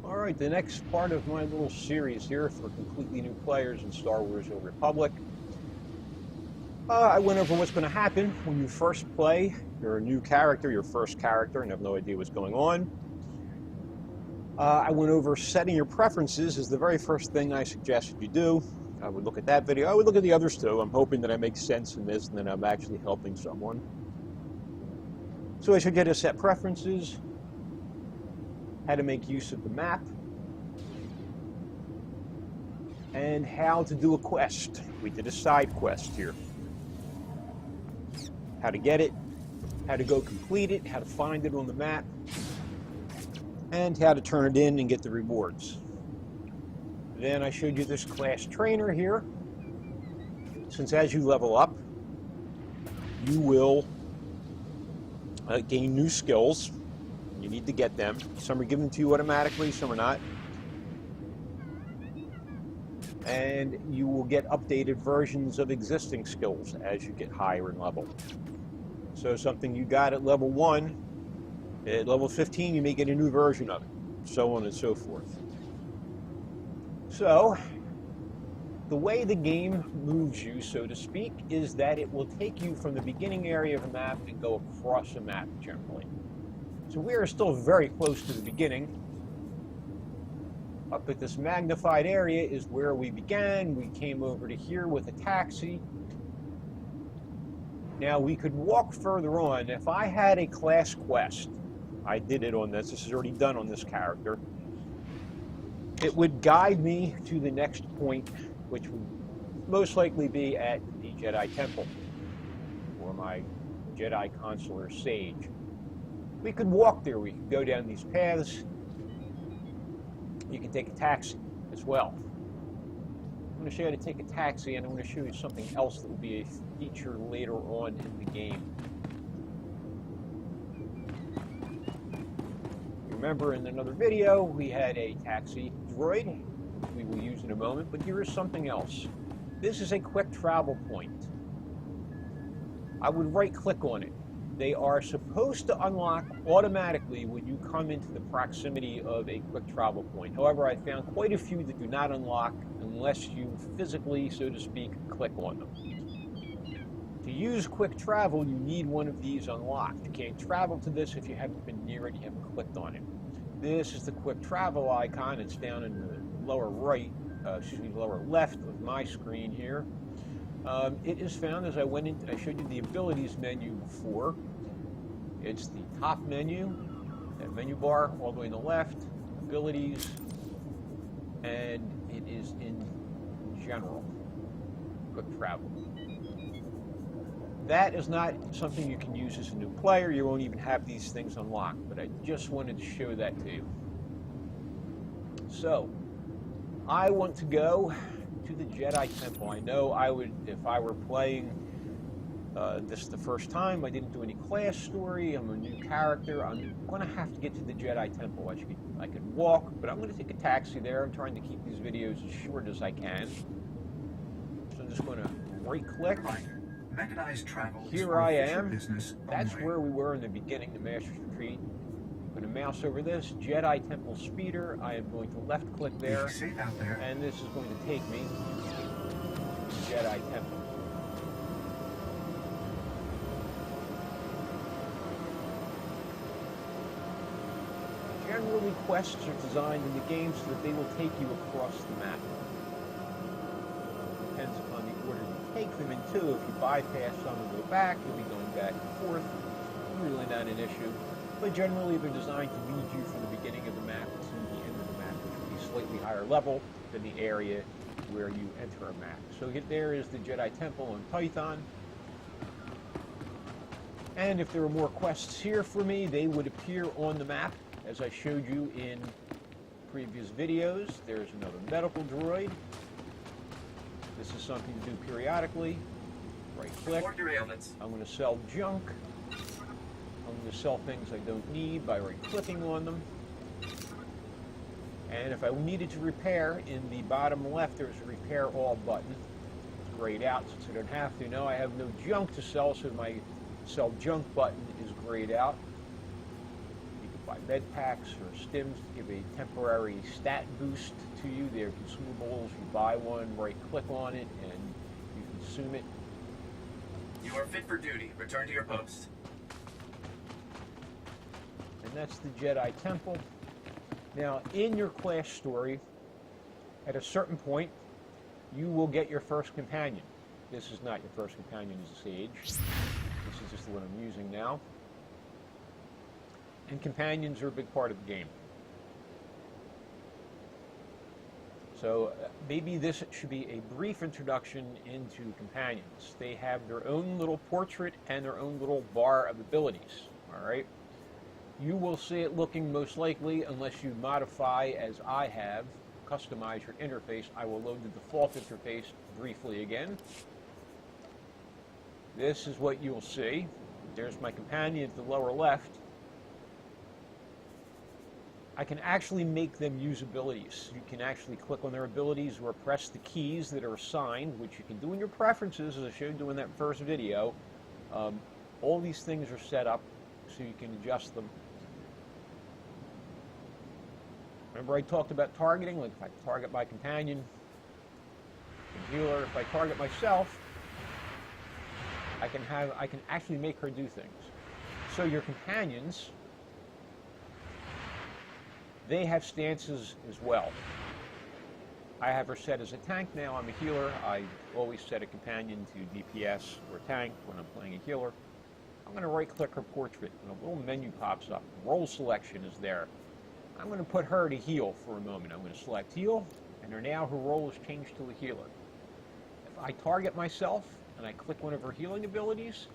Alright, the next part of my little series here for completely new players in Star Wars: The Old Republic. I went over what's going to happen when you first play. You're a new character, your first character, and have no idea what's going on. I went over setting your preferences is the very first thing I suggested you do. I would look at that video. I would look at the others too. I'm hoping that I make sense in this and that I'm actually helping someone. So I showed you how to set preferences, how to make use of the map, and how to do a quest. We did a side quest here. How to get it, how to go complete it, how to find it on the map, and how to turn it in and get the rewards. Then I showed you this class trainer here. Since as you level up, you will gain new skills. You need to get them. Some are given to you automatically, some are not. And you will get updated versions of existing skills as you get higher in level. So something you got at level 1, at level 15 you may get a new version of it, so on and so forth. So, the way the game moves you, so to speak, is that it will take you from the beginning area of a map and go across a map generally. So we are still very close to the beginning. Up at this magnified area is where we began. We came over to here with a taxi. Now we could walk further on. If I had a class quest, I did it on this. This is already done on this character. It would guide me to the next point, which would most likely be at the Jedi Temple, or my Jedi Consular Sage. We could walk there. We could go down these paths. You can take a taxi as well. I'm going to show you how to take a taxi, and I'm going to show you something else that will be a feature later on in the game. Remember in another video we had a taxi droid, which we will use in a moment, but here is something else. This is a quick travel point. I would right click on it. They are supposed to unlock automatically when you come into the proximity of a quick travel point. However, I found quite a few that do not unlock unless you physically, so to speak, click on them. To use quick travel, you need one of these unlocked. You can't travel to this if you haven't been near it, you haven't clicked on it. This is the quick travel icon. It's down in the lower right, lower left of my screen here. It is found as I went in. I showed you the abilities menu before. It's the top menu, that menu bar all the way on the left, abilities, and it is in general, quick travel. That is not something you can use as a new player. You won't even have these things unlocked, but I just wanted to show that to you. So, I want to go to the Jedi Temple. I know I would, if I were playing this the first time, I didn't do any class story, I'm a new character, I'm going to have to get to the Jedi Temple. I could walk, but I'm going to take a taxi there. I'm trying to keep these videos as short as I can. So I'm just going to right-click. Mechanized travel. Here I am. That's where we were in the beginning, the Master's Retreat. I'm going to mouse over this, Jedi Temple Speeder. I am going to left-click there, and this is going to take me to Jedi Temple. Generally, quests are designed in the game so that they will take you across the map. Depends upon the order you take them in too. If you bypass some and go back, you'll be going back and forth. Really not an issue. But generally, they're designed to lead you from the beginning of the map to the end of the map, which will be slightly higher level than the area where you enter a map. So there is the Jedi Temple on Python. And if there are more quests here for me, they would appear on the map, as I showed you in previous videos. There's another medical droid. This is something to do periodically. Right click. I'm going to sell junk. I'm going to sell things I don't need by right-clicking on them. And if I needed to repair, in the bottom left there's a Repair All button. It's grayed out since I don't have to. Now I have no junk to sell, so my Sell Junk button is grayed out. You can buy med packs or stims to give a temporary stat boost to you. They're consumables. You buy one, right click on it, and you consume it. You are fit for duty. Return to your post. And that's the Jedi Temple. Now, in your class story, at a certain point, you will get your first companion. This is not your first companion as a sage. This is just the one I'm using now. And companions are a big part of the game. So maybe this should be a brief introduction into companions. They have their own little portrait and their own little bar of abilities. All right. You will see it looking most likely, unless you modify as I have, customize your interface. I will load the default interface briefly again. This is what you'll see. There's my companion at the lower left. I can actually make them use abilities. You can actually click on their abilities or press the keys that are assigned, which you can do in your preferences, as I showed you in that first video. All these things are set up so you can adjust them. Remember I talked about targeting, like if I target my companion, the healer, if I target myself, I can actually make her do things. So your companions, they have stances as well. I have her set as a tank now. I'm a healer. I always set a companion to DPS or tank when I'm playing a healer. I'm going to right-click her portrait, and a little menu pops up. Role selection is there. I'm going to put her to heal for a moment. I'm going to select heal, and now her role is changed to a healer. If I target myself, and I click one of her healing abilities,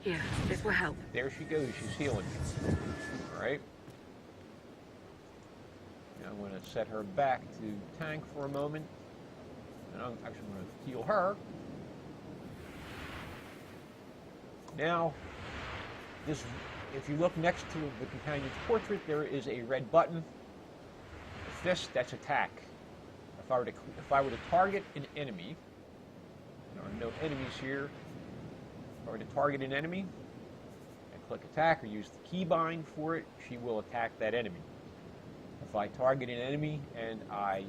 here, this will help. There she goes. She's healing me. All right. Now I'm going to set her back to tank for a moment, and I'm actually going to heal her. Now, this, if you look next to the companion's portrait, there is a red button. A fist, that's attack. If I were to target an enemy, there are no enemies here. If I were to target an enemy, I click attack or use the keybind for it, she will attack that enemy. If I target an enemy and I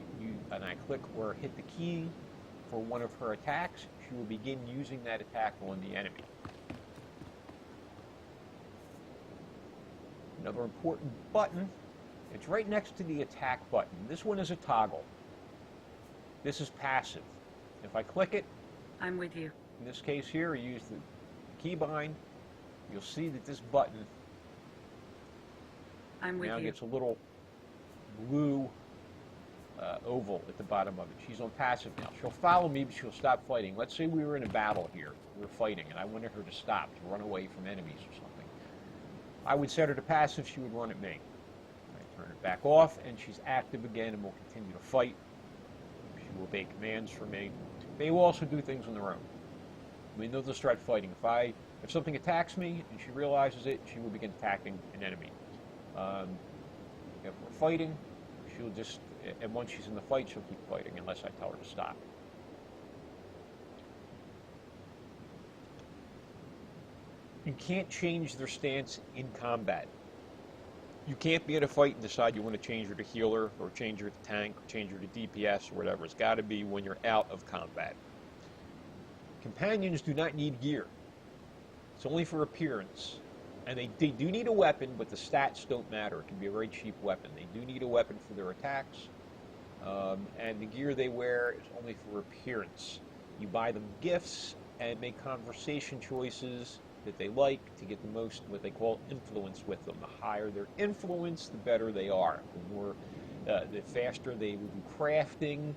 click or hit the key for one of her attacks, she will begin using that attack on the enemy. Another important button, it's right next to the attack button. This one is a toggle. This is passive. If I click it, I'm with you. in this case here, I use the keybind, you'll see that this button now gets a little blue oval at the bottom of it. She's on passive now. She'll follow me, but she'll stop fighting. Let's say we were in a battle here. We were fighting, and I wanted her to stop, to run away from enemies or something. I would set her to passive, she would run at me. I turn it back off, and she's active again and will continue to fight. She will obey commands from me. They will also do things on their own. I mean, they'll just start fighting. If something attacks me and she realizes it, she will begin attacking an enemy. If we're fighting, she'll just, and once she's in the fight, she'll keep fighting unless I tell her to stop. You can't change their stance in combat. You can't be in a fight and decide you want to change her to healer or change her to tank or change her to DPS or whatever. It's got to be when you're out of combat. Companions do not need gear. It's only for appearance. And they do need a weapon, but the stats don't matter. It can be a very cheap weapon. They do need a weapon for their attacks. And the gear they wear is only for appearance. You buy them gifts and make conversation choices that they like to get the most, what they call influence with them. The higher their influence, the better they are. The faster they will do crafting,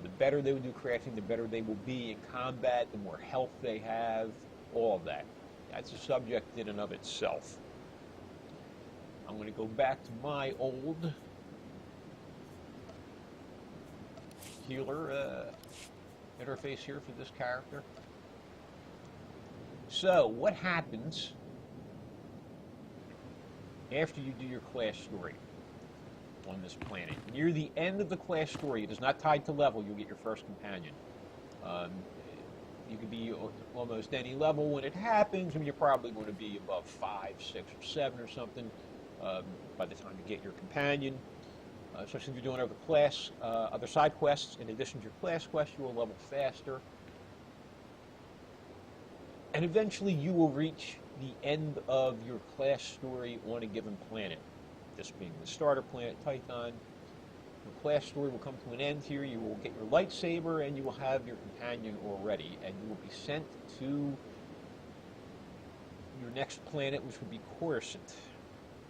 the better they will do crafting, the better they will be in combat, the more health they have, all of that. That's a subject in and of itself. I'm going to go back to my old healer interface here for this character. So, what happens after you do your class story on this planet? Near the end of the class story, it is not tied to level, you'll get your first companion. You could be almost any level when it happens, and you're probably going to be above 5, 6, or 7 or something. by the time you get your companion. Especially if you're doing other side quests. In addition to your class quests, you will level faster. And eventually you will reach the end of your class story on a given planet. This being the starter planet, Titan. Your class story will come to an end here. You will get your lightsaber and you will have your companion already. And you will be sent to your next planet, which will be Coruscant.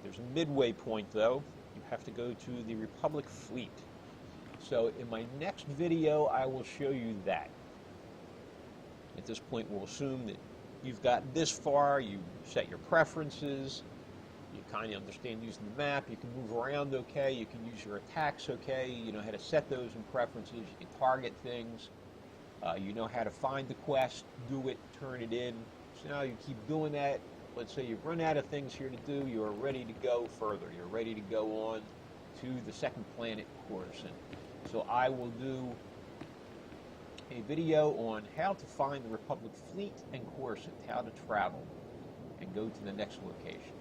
There's a midway point, though. You have to go to the Republic fleet. So in my next video, I will show you that. At this point, we'll assume that you've gotten this far, you set your preferences, you kind of understand using the map, you can move around okay, you can use your attacks okay, you know how to set those in preferences, you can target things, you know how to find the quest, do it, turn it in. So now you keep doing that. Let's say you've run out of things here to do, you are ready to go further. You're ready to go on to the second planet, Coruscant. So I will do a video on how to find the Republic fleet and Coruscant, how to travel and go to the next location.